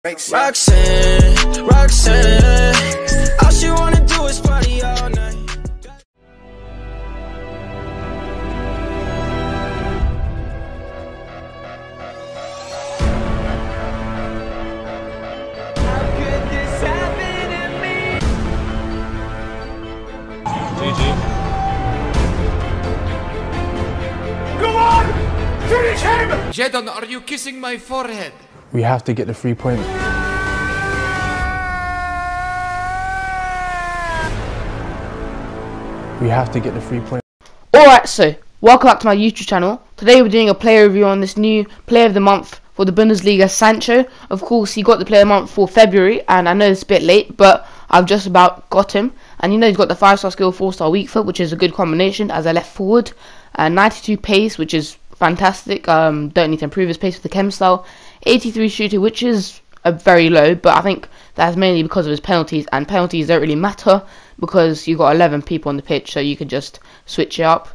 Roxanne, all she wanna do is party all night. How could this happen to me? GG. Go on! Finish him! Jadon, are you kissing my forehead? We have to get the 3 points. We have to get the 3 points. Alright, so welcome back to my YouTube channel. Today we're doing a player review on this new player of the month for the Bundesliga, Sancho. Of course, he got the player of the month for February, and I know it's a bit late, but I've just about got him. And you know he's got the 5-star skill, 4-star weak foot, which is a good combination as a left forward. 92 pace, which is fantastic. Don't need to improve his pace with the chem style. 83 shooting, which is very low, but I think that's mainly because of his penalties, and penalties don't really matter because you've got 11 people on the pitch, so you can just switch it up.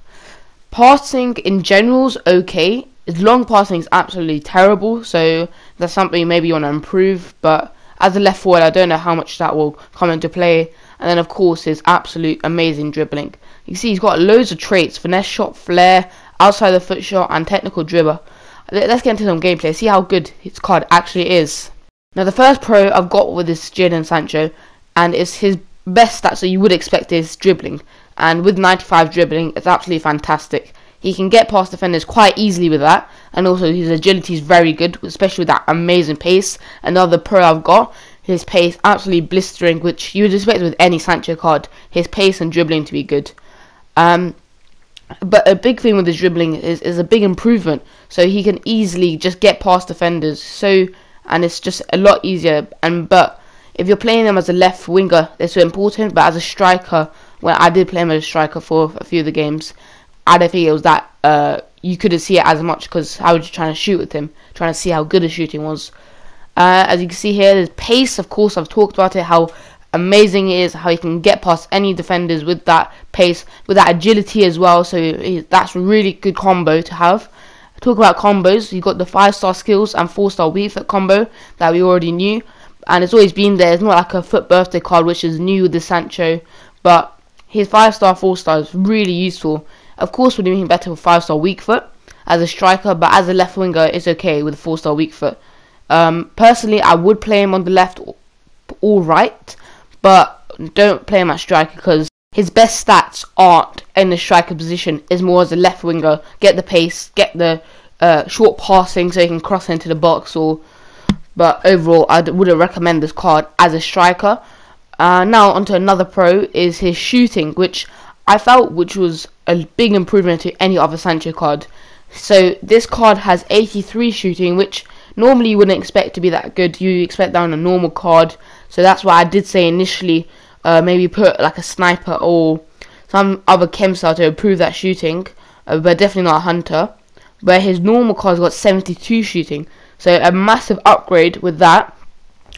Passing in general is okay. His long passing is absolutely terrible, so that's something maybe you want to improve, but as a left forward I don't know how much that will come into play. And then of course his absolute amazing dribbling. You can see he's got loads of traits: finesse shot, flair, outside the foot shot, and technical dribble. Let's get into some gameplay, see how good his card actually is. Now the first pro I've got with this Jadon Sancho, and it's his best stats that you would expect is dribbling. And with 95 dribbling, it's absolutely fantastic. He can get past defenders quite easily with that, and also his agility is very good, especially with that amazing pace. Another pro I've got, his pace absolutely blistering, which you would expect with any Sancho card, his pace and dribbling to be good. But a big thing with his dribbling is a big improvement, so he can easily just get past defenders, and it's just a lot easier. But if you're playing him as a left winger, that's so important, but as a striker, when I did play him as a striker for a few of the games, I don't think it was that, you couldn't see it as much because I was just trying to shoot with him, trying to see how good his shooting was. As you can see here, his pace, of course, I've talked about it, how amazing it is, how he can get past any defenders with that pace, with that agility as well, so that's a really good combo to have. Talk about combos, you got the 5-star skills and 4-star weak foot combo that we already knew, and it's always been there. It's not like a foot birthday card which is new with the Sancho, but his 5-star, 4-star is really useful. Of course would be better with 5-star weak foot as a striker, but as a left winger it's okay with 4-star weak foot. Personally I would play him on the left or right, but don't play him at striker because his best stats aren't in the striker position. Is more as a left winger, get the pace, get the short passing so he can cross into the box. But overall I wouldn't recommend this card as a striker. Now onto another pro is his shooting, which I felt was a big improvement to any other Sancho card. So this card has 83 shooting, which normally you wouldn't expect to be that good. You expect that on a normal card, so that's why I did say initially maybe put like a sniper or some other chem style to improve that shooting, but definitely not a hunter. Where his normal card's got 72 shooting, so a massive upgrade with that.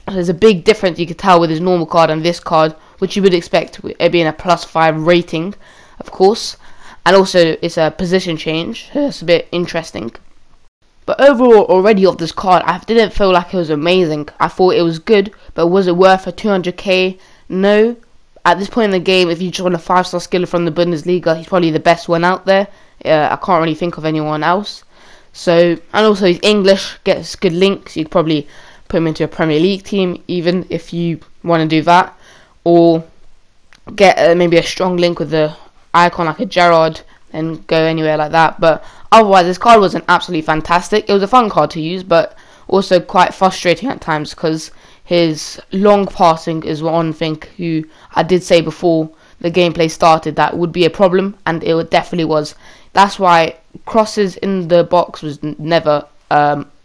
There's a big difference you could tell with his normal card and this card, which you would expect it being a +5 rating, of course. And also it's a position change, so it's a bit interesting. But overall, already of this card, I didn't feel like it was amazing. I thought it was good, but was it worth a 200k? No. At this point in the game, if you just want a 5-star skiller from the Bundesliga, he's probably the best one out there. I can't really think of anyone else. So, and also he's English, gets good links. You could probably put him into a Premier League team, even if you want to do that, or get maybe a strong link with the icon like a Gerrard and go anywhere like that. But otherwise this card wasn't absolutely fantastic. It was a fun card to use, but also quite frustrating at times because his long passing is one thing I did say before the gameplay started that would be a problem, and it definitely was. That's why crosses in the box was never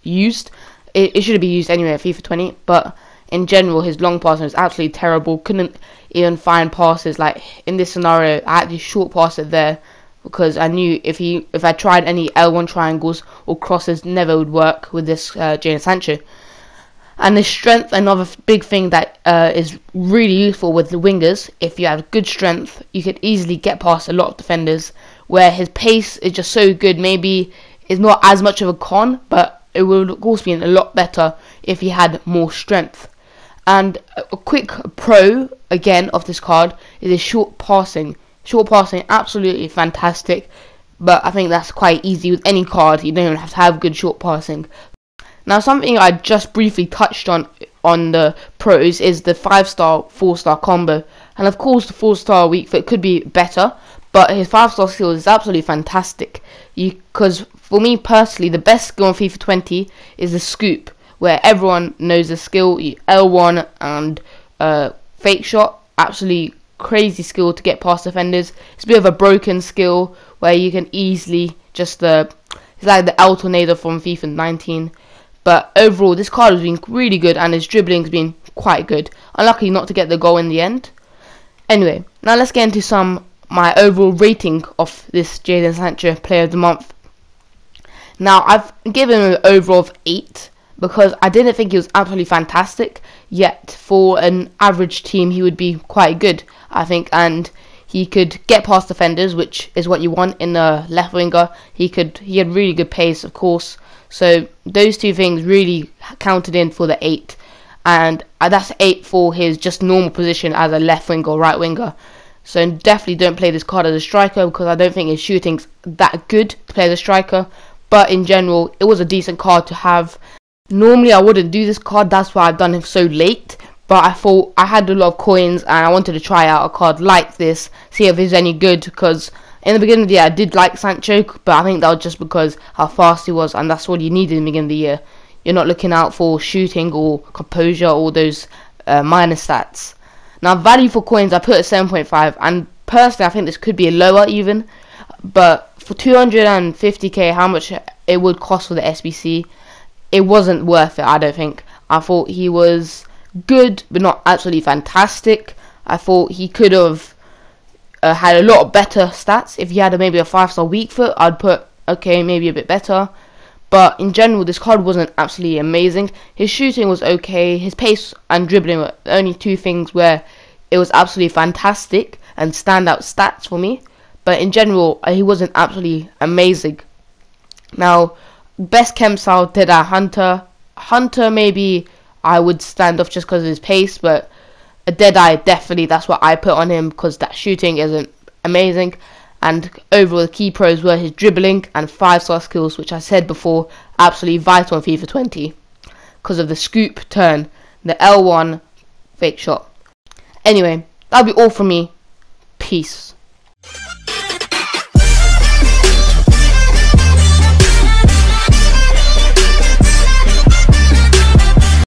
used. It should be used anyway at FIFA 20, but in general his long passing was absolutely terrible. Couldn't even find passes. Like in this scenario I had to short pass it there because I knew if I tried any L1 triangles or crosses, never would work with this Jadon Sancho. And his strength, another big thing that is really useful with the wingers. If you have good strength, you could easily get past a lot of defenders, where his pace is just so good. Maybe it's not as much of a con, but it would of course be a lot better if he had more strength. And a quick pro again of this card is his short passing. Short passing, absolutely fantastic, but I think that's quite easy with any card. You don't even have to have good short passing. Now, something I just briefly touched on the pros is the 5-star 4-star combo, and of course the 4-star weak foot could be better, but his 5-star skill is absolutely fantastic. Because for me personally, the best skill on FIFA 20 is the scoop, where everyone knows the skill. L1 and fake shot, absolutely crazy skill to get past defenders. It's a bit of a broken skill where you can easily just it's like the L tornado from FIFA 19. But overall, this card has been really good, and his dribbling has been quite good. Unlucky not to get the goal in the end. Anyway, now let's get into my overall rating of this Jadon Sancho Player of the Month. Now, I've given him an overall of 8 because I didn't think he was absolutely fantastic, yet for an average team he would be quite good, I think, and he could get past defenders, which is what you want in a left winger. He had really good pace, of course, so those two things really counted in for the 8, and that's 8 for his just normal position as a left winger or right winger. So definitely don't play this card as a striker because I don't think his shooting's that good to play as a striker, but in general it was a decent card to have. Normally I wouldn't do this card, that's why I've done him so late, but I thought I had a lot of coins and I wanted to try out a card like this, see if it's any good, because in the beginning of the year I did like Sancho, but I think that was just because how fast he was, and that's what you needed in the beginning of the year. You're not looking out for shooting or composure or those minor stats. Now, value for coins I put at 7.5, and personally I think this could be lower even, but for 250k, how much it would cost for the SBC, it wasn't worth it, I don't think. I thought he was good, but not absolutely fantastic. I thought he could have had a lot better stats. If he had maybe a 5-star weak foot, I'd put, okay, maybe a bit better. But in general, this card wasn't absolutely amazing. His shooting was okay. His pace and dribbling were the only two things where it was absolutely fantastic and standout stats for me. But in general, he wasn't absolutely amazing. Now, best chem style, Deadeye Hunter. Hunter, maybe I would stand off just because of his pace, but a Deadeye, definitely, that's what I put on him because that shooting isn't amazing. And overall, the key pros were his dribbling and 5-star skills, which I said before, absolutely vital in FIFA 20 because of the scoop turn, the L1 fake shot. Anyway, that'll be all from me. Peace.